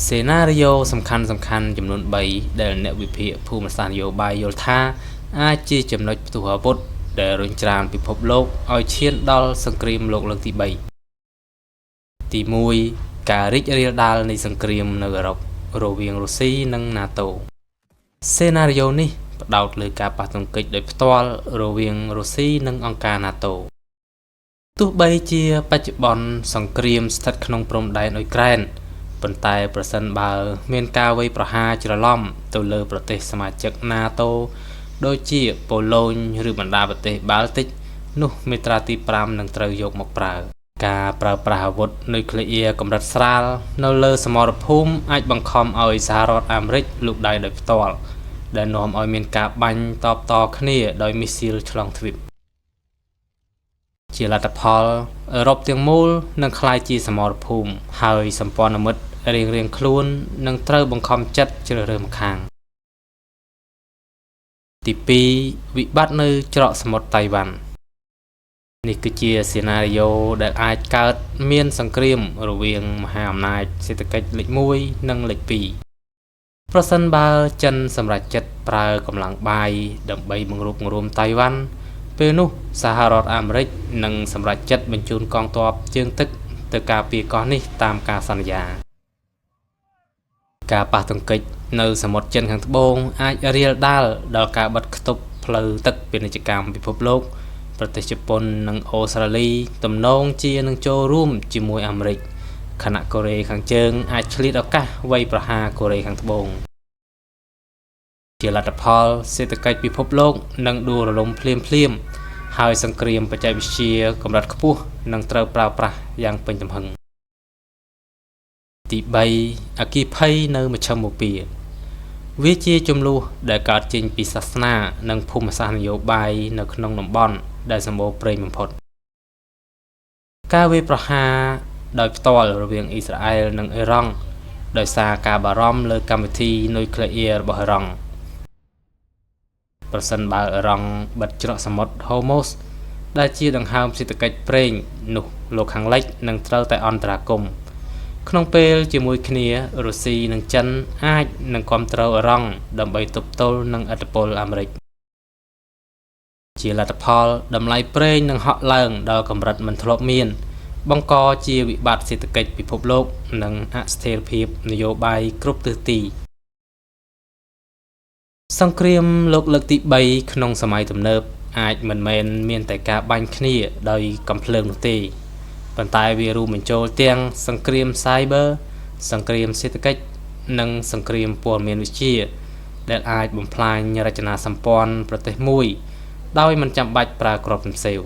Scenario សំខាន់ចំនួន3ដែលអ្នកវិភាគភូមិសាស្ត្រនយោបាយយល់ថាអាចជាចំណុចផ្ទុះអាវុធដែលរុញច្រានពិភពលោកឲ្យឈានដល់សង្គ្រាមលោកលើកទី3 ទី1 ការរីករាលដាលនៃសង្គ្រាមនៅអឺរ៉ុបរវាងរុស្ស៊ីនិង NATO Scenario នេះផ្ដោតលើការប៉ះទង្គិចដោយផ្ទាល់រវាងរុស្ស៊ីនិងអង្គការ NATO ទោះបីជាបច្ចុប្បន្នសង្គ្រាមស្ថិតក្នុងព្រំដែនអ៊ុយក្រែនប៉ុន្តែប្រសិនបើមានការវាយប្រហារច្រឡំទៅលើប្រទេសសមាជិក NATO ដូចជាប៉ូឡូញឬបណ្ដាប្រទេសបាល់ទិកនោះមាត្រាទី5នឹងត្រូវយកមកប្រើការប្រើប្រាស់អាវុធនុយក្លេអ៊ែរកម្រិតស្រាលនៅលើសមរភូមិអាចបង្ខំឲ្យសហរដ្ឋអាមេរិកលូកដៃដោយផ្ទាល់ដែលនាំឲ្យមានការបាញ់តបតគ្នាដោយមីស៊ីលឆ្លងទ្វីបជាលទ្ធផលអឺរ៉ុបទាំងមូលនឹងក្លាយជាសមរភូមិហើយសម្ព័ន្ធមិត្តរៀងខ្លួននឹងត្រូវបង្ខំចិត្តជ្រើសរើសម្ខាងទី2វិបត្តិនៅច្រកសមុទ្រតៃវ៉ាន់នេះគឺជាសេណារីយ៉ូដែលអាចកើតមានសង្គ្រាមរវាងមហាអំណាចសេដ្ឋកិច្ចលេខ1និងលេខ2ប្រសិនបើចិនសម្រេចចិត្តប្រើកម្លាំងបាយដើម្បីបង្រួបបង្រួមតៃវ៉ាន់ពេលនោះសហរដ្ឋអាមេរិកនឹងសម្រេចចិត្តបញ្ជូនកងទ័ពជើងទឹកទៅការពារកោះនេះតាមការសន្យាការប៉ះទង្គិចនៅសមុទ្រចិនខាងត្បូងអាចរាលដាលដល់ការបិទគប់ផ្លូវទឹកពាណិជ្ជកម្មពិភពលោកប្រទេសជប៉ុននិងអូស្ត្រាលីទំនងជានឹងចូលរួមជាមួយអាមេរិកខណៈកូរ៉េខាងជើងអាចឆ្លៀតឱកាសវាយប្រហារកូរ៉េខាងត្បូងជាលទ្ធផលសេដ្ឋកិច្ចពិភពលោកនឹងដួលរលំភ្លាមហើយសង្គ្រាមបច្ចេកវិទ្យាកម្រិតខ្ពស់នឹងត្រូវប្រើប្រាស់យ៉ាងពេញទំហឹងទី3អគ្គិភ័យនៅមជ្ឈិមបូព៌ាវាជាចំនួនដែលកើតចេញពីសាសនានិងភូមិសាស្ត្រនយោបាយនៅក្នុងតំបន់ដែលសម្បូរព្រៃបំផុតការវាយប្រហារដោយផ្ទាល់រវាងអ៊ីស្រាអែលនិងអ៊ីរ៉ង់ដោយសារការបារម្ភលើកម្មវិធីនុយក្លេអ៊ែររបស់អ៊ីរ៉ង់ប្រសិនបើអ៊ីរ៉ង់បិទច្រកសមុទ្រហូម៉ូសដែលជាដង្ហើមសេដ្ឋកិច្ចប្រេងនោះលោកខាងលិចនឹងត្រូវតែអន្តរាគមន៍ក្នុងពេលជាមួយគ្នារុស្ស៊ីនិងចិនអាចនឹងគាំទ្រអ៊ីរ៉ង់ដើម្បីទប់ទល់នឹងឥទ្ធិពលអាមេរិកជាលទ្ធផលតម្លៃប្រេងនឹងហក់ឡើងដល់កម្រិតមិនធ្លាប់មានបង្កជាវិបត្តិសេដ្ឋកិច្ចពិភពលោកនិងអស្ថិរភាពនយោបាយគ្រប់ទិសទីសង្គ្រាមលោកលើកទី3ក្នុងសម័យទំនើបអាចមិនមែនមានតែការបាញ់គ្នាដោយកាំភ្លើងនោះទេប៉ុន្តែវារួមបញ្ចូលទាំងសង្គ្រាម Cyber សង្គ្រាមសេដ្ឋកិច្ចនិងសង្គ្រាមព័ត៌មានវិទ្យាដែលអាចបំផ្លាញរចនាសម្ព័ន្ធប្រទេសមួយដោយមិនចាំបាច់ប្រើគ្រាប់ជំសែវ